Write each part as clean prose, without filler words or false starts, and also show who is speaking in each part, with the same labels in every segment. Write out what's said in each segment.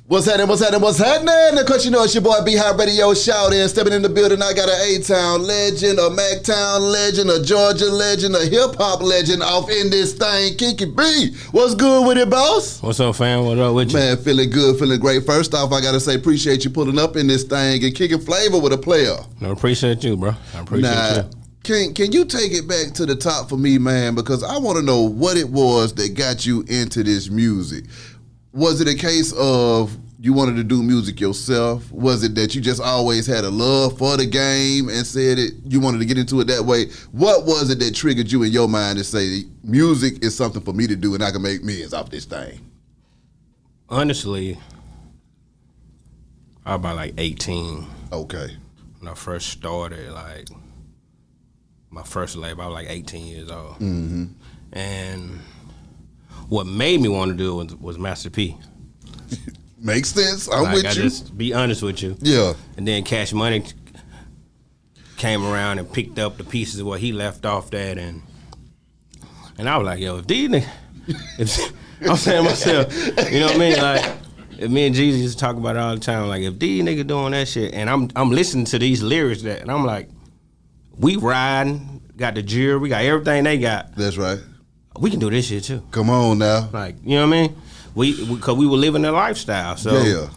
Speaker 1: What's happening? Because you know it's your boy B High Radio Shout In. Stepping in the building, I got an A-Town legend, a Mactown legend, a Georgia legend, a hip-hop legend off in this thing. Kinky B, what's good with it, boss?
Speaker 2: What's up, fam? What up with you?
Speaker 1: Man, feeling good, feeling great. First off, I got to say appreciate you pulling up in this thing and kicking flavor with a player.
Speaker 2: I appreciate you, bro. I appreciate you.
Speaker 1: Can you take it back to the top for me, man? Because I want to know what it was that got you into this music. Was it a case of you wanted to do music yourself? Was it that you just always had a love for the game and said it you wanted to get into it that way? What was it that triggered you in your mind to say music is something for me to do and I can make millions off this thing?
Speaker 2: Honestly, I was about like 18.
Speaker 1: Okay.
Speaker 2: When I first started, like my first label, I was like 18 years old.
Speaker 1: Mm-hmm.
Speaker 2: And what made me want to do it was Master P.
Speaker 1: Makes sense. I'm with you.
Speaker 2: Just be honest with you.
Speaker 1: Yeah.
Speaker 2: And then Cash Money came around and picked up the pieces of what he left off that, and I was like, yo, if these niggas, I'm saying to myself, you know what I mean? Like, if me and Jeezy used to talk about it all the time, like if these niggas doing that shit, and I'm listening to these lyrics and I'm like, we riding, got the jewelry, we got everything they got.
Speaker 1: That's right.
Speaker 2: We can do this shit too.
Speaker 1: Come on now.
Speaker 2: Like, you know what I mean? Because we were living their lifestyle. So
Speaker 1: yeah.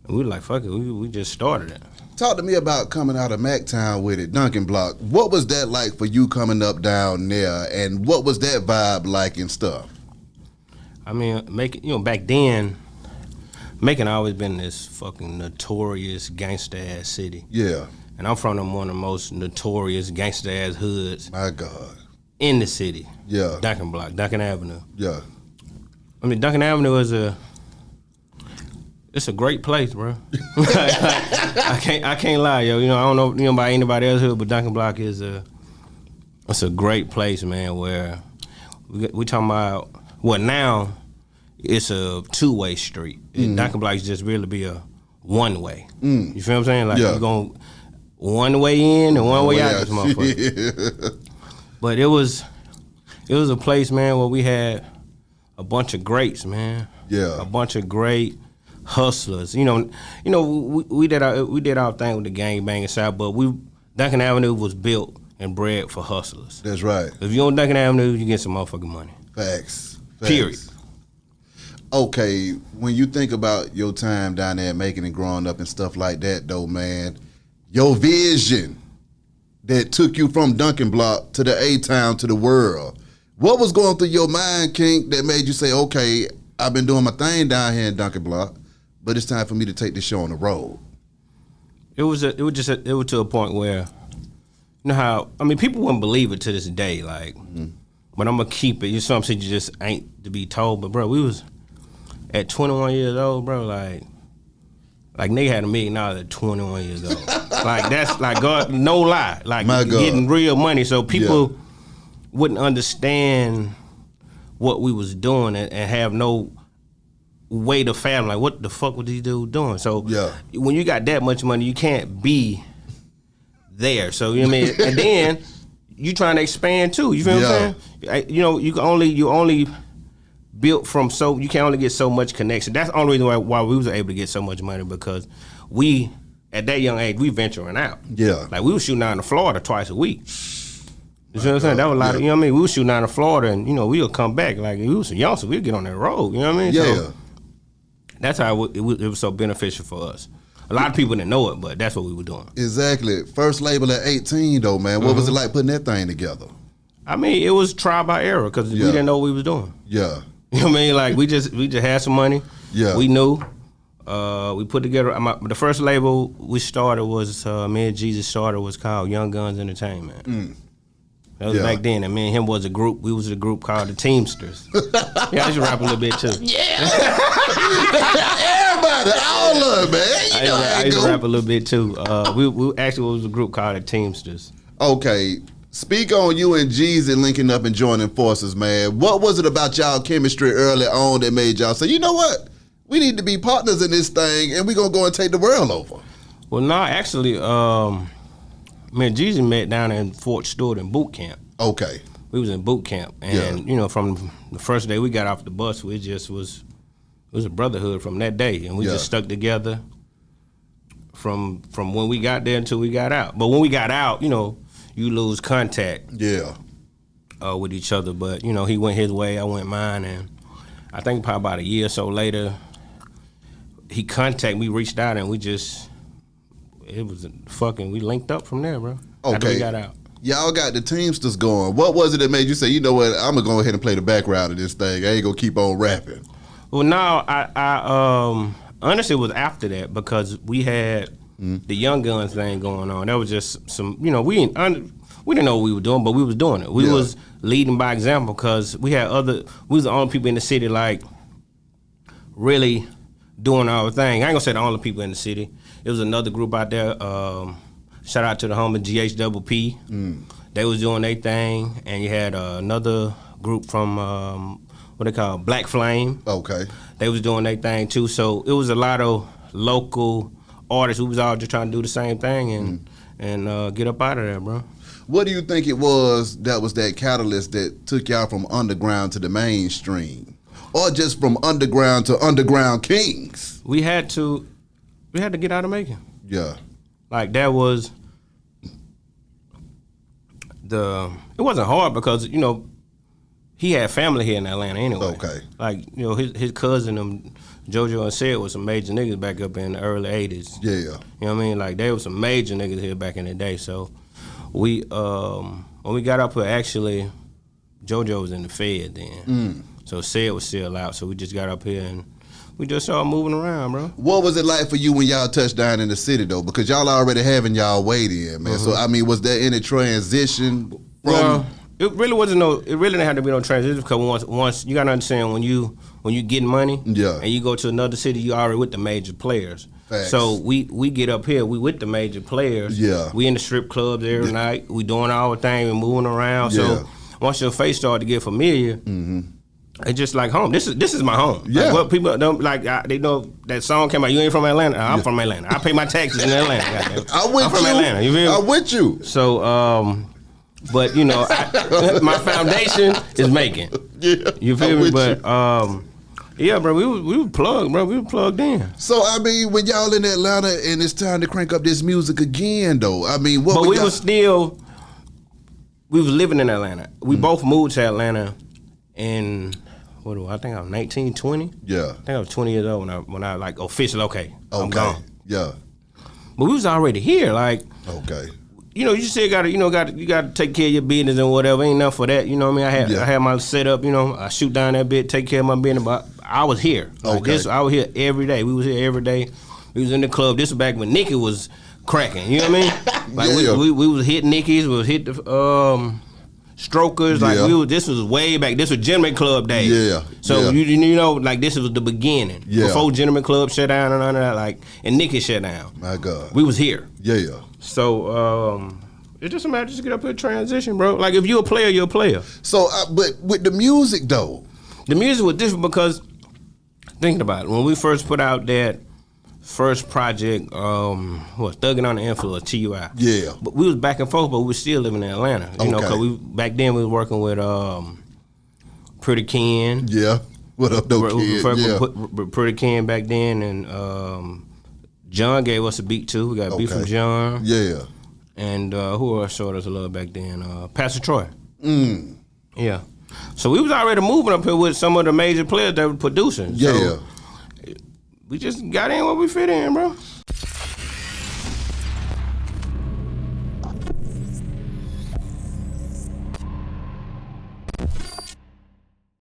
Speaker 2: We were like, fuck it, we just started it.
Speaker 1: Talk to me about coming out of Mactown with it, Duncan Block. What was that like for you coming up down there, and what was that vibe like and stuff?
Speaker 2: I mean, back then, Macon always been this fucking notorious gangster ass city.
Speaker 1: Yeah.
Speaker 2: And I'm from one of the most notorious gangster ass hoods.
Speaker 1: My God.
Speaker 2: In the city.
Speaker 1: Yeah.
Speaker 2: Duncan Avenue.
Speaker 1: Yeah.
Speaker 2: I mean, Duncan Avenue is it's a great place, bro. I can't lie, yo. You know, I don't know about anybody else here, but Duncan Block it's a great place, man. Where we talking about now it's a two-way street. Mm-hmm. Duncan Block just really be a one-way. Mm. You feel what I'm saying? Like you're going one way in and one way out. This motherfucker. Yeah. But it was a place, man, where we had a bunch of greats, man.
Speaker 1: Yeah.
Speaker 2: A bunch of great hustlers. You know, we did our thing with the gang banging side, but Duncan Avenue was built and bred for hustlers.
Speaker 1: That's right.
Speaker 2: If you on Duncan Avenue, you get some motherfucking money.
Speaker 1: Facts.
Speaker 2: Period.
Speaker 1: Okay, when you think about your time down there making and growing up and stuff like that, though, man, your vision that took you from Duncan Block to the A-Town to the world, what was going through your mind, King, that made you say, okay, I've been doing my thing down here in Duncan Block, but it's time for me to take this show on the road? It
Speaker 2: was to a point where, you know how, I mean, people wouldn't believe it to this day, like, but I'm gonna keep it. You know what I'm saying? You just ain't to be told. But bro, we was at 21 years old, bro, like nigga had $1 million at 21 years old. Like that's like God, no lie, like getting real money. So people wouldn't understand what we was doing and have no way to fathom, like, what the fuck was these dudes doing? So when you got that much money, you can't be there. So, you know what I mean? And then you trying to expand too. You feel what I'm saying? You know, you only built from you can only get so much connection. That's the only reason why we was able to get so much money, because we, at that young age, we venturing out. Yeah. Like, we was shooting out in Florida twice a week. You see what I'm saying? That was a lot of, you know what I mean? We was shooting out in Florida, and, you know, we'll come back. Like, we was young, so we'd get on that road. You know what I mean?
Speaker 1: Yeah.
Speaker 2: So that's how it was so beneficial for us. A lot of people didn't know it, but that's what we were doing.
Speaker 1: Exactly. First label at 18, though, man. What was it like putting that thing together?
Speaker 2: I mean, it was trial by error, because we didn't know what we was doing. Yeah. You know what I mean? Like, we just had some money. Yeah. We knew. We put together, the first label we started was, me and Jeezy started, was called Young Guns Entertainment. Mm. That was back then, and me and him was a group. We was a group called the Teamsters. Yeah, I used to rap a little bit too. Yeah.
Speaker 1: Everybody, all of it, man.
Speaker 2: I used to rap a little bit too. We actually was a group called the Teamsters.
Speaker 1: Okay. Speak on you and Jeezy linking up and joining forces, man. What was it about y'all chemistry early on that made y'all say, you know what? We need to be partners in this thing, and we're going to go and take the world over?
Speaker 2: Well, no, actually, me and Jeezy met down in Fort Stewart in boot camp.
Speaker 1: Okay.
Speaker 2: We was in boot camp, and you know, from the first day we got off the bus, we just was It was a brotherhood from that day, and we just stuck together from when we got there until we got out. But when we got out, you know, you lose contact.
Speaker 1: Yeah.
Speaker 2: With each other. But you know, he went his way, I went mine, and I think probably about a year or so later, he contacted me, reached out, and we linked up from there, bro.
Speaker 1: Okay.
Speaker 2: After we got out.
Speaker 1: Y'all got the Teamsters going. What was it that made you say, you know what, I'm gonna go ahead and play the background of this thing. I ain't gonna keep on rapping.
Speaker 2: Well, no, I honestly it was after that because we had the Young Guns thing going on. That was just some, you know, we didn't know what we were doing, but we was doing it. We was leading by example because we was the only people in the city like really doing our thing. I ain't gonna say the only people in the city. It was another group out there. Shout out to the homie GHPP. They was doing their thing, and you had another group from what they call Black Flame.
Speaker 1: Okay.
Speaker 2: They was doing their thing too. So it was a lot of local artists. We was all just trying to do the same thing and get up out of there, bro.
Speaker 1: What do you think it was that catalyst that took y'all from underground to the mainstream? Or just from underground to underground kings?
Speaker 2: We had to get out of Macon.
Speaker 1: Yeah.
Speaker 2: Like that was it wasn't hard because, you know, he had family here in Atlanta anyway.
Speaker 1: Okay.
Speaker 2: Like, you know, his cousin, JoJo and Sid was some major niggas back up in the early 80s.
Speaker 1: Yeah.
Speaker 2: You know what I mean? Like, they were some major niggas here back in the day. So, we, when we got up here, actually, JoJo was in the Fed then. So, Sid was still out. So, we just got up here and we just started moving around, bro.
Speaker 1: What was it like for you when y'all touched down in the city, though? Because y'all already having y'all weight in, man. So, I mean, was there any transition from...
Speaker 2: Well, it really didn't have to be no transition because once you gotta understand when you getting money and you go to another city, you already with the major players.
Speaker 1: Facts.
Speaker 2: So we get up here, we with the major players.
Speaker 1: Yeah.
Speaker 2: We in the strip clubs every night. We doing our thing and moving around. So once your face started to get familiar, it's just like home. This is my home.
Speaker 1: Yeah.
Speaker 2: Like, what people don't like, they know that song came out. You ain't from Atlanta. I'm from Atlanta. I pay my taxes in Atlanta. I'm from Atlanta. You feel me?
Speaker 1: I'm with you.
Speaker 2: So but you know, my foundation is Macon.
Speaker 1: Yeah,
Speaker 2: you feel me? But yeah, bro, we were plugged, bro. We were plugged in.
Speaker 1: So I mean, when y'all in Atlanta and it's time to crank up this music again, though, I mean, what? But we was living in Atlanta. We both moved to Atlanta in I think I was 19, 20. Yeah,
Speaker 2: I think I was 20 years old when I like officially I'm gone.
Speaker 1: Yeah,
Speaker 2: but we was already here, like
Speaker 1: okay.
Speaker 2: You know, you still gotta take care of your business and whatever. Ain't enough for that. You know what I mean? I had my setup. You know, I shoot down that bit, take care of my business. But I was here. Like I was here every day. We was here every day. We was in the club. This was back when Nikki was cracking. You know what I mean? Like we was hit Nickies. We was hit the Strokers. Like this was way back. This was Gentleman Club days.
Speaker 1: Yeah.
Speaker 2: So you know, like this was the beginning.
Speaker 1: Yeah.
Speaker 2: Before Gentleman Club shut down and none of that. Like and Nikki shut down.
Speaker 1: My God.
Speaker 2: We was here.
Speaker 1: Yeah.
Speaker 2: So it's just a matter to get up here transition, bro. Like if you're a player, you're a player.
Speaker 1: So, but with the music though,
Speaker 2: the music was different because thinking about it, when we first put out that first project, Thuggin' on the Influence, TUI.
Speaker 1: Yeah.
Speaker 2: But we was back and forth, but we was still living in Atlanta. You know, because back then we was working with Pretty Ken.
Speaker 1: Yeah. What up, though, Ken?
Speaker 2: Pretty Ken back then, and John gave us a beat too. We got a beat from John.
Speaker 1: Yeah.
Speaker 2: And who else showed us a love back then? Pastor Troy. Yeah. So we was already moving up here with some of the major players that were producing.
Speaker 1: Yeah.
Speaker 2: So we just got in where we fit in, bro.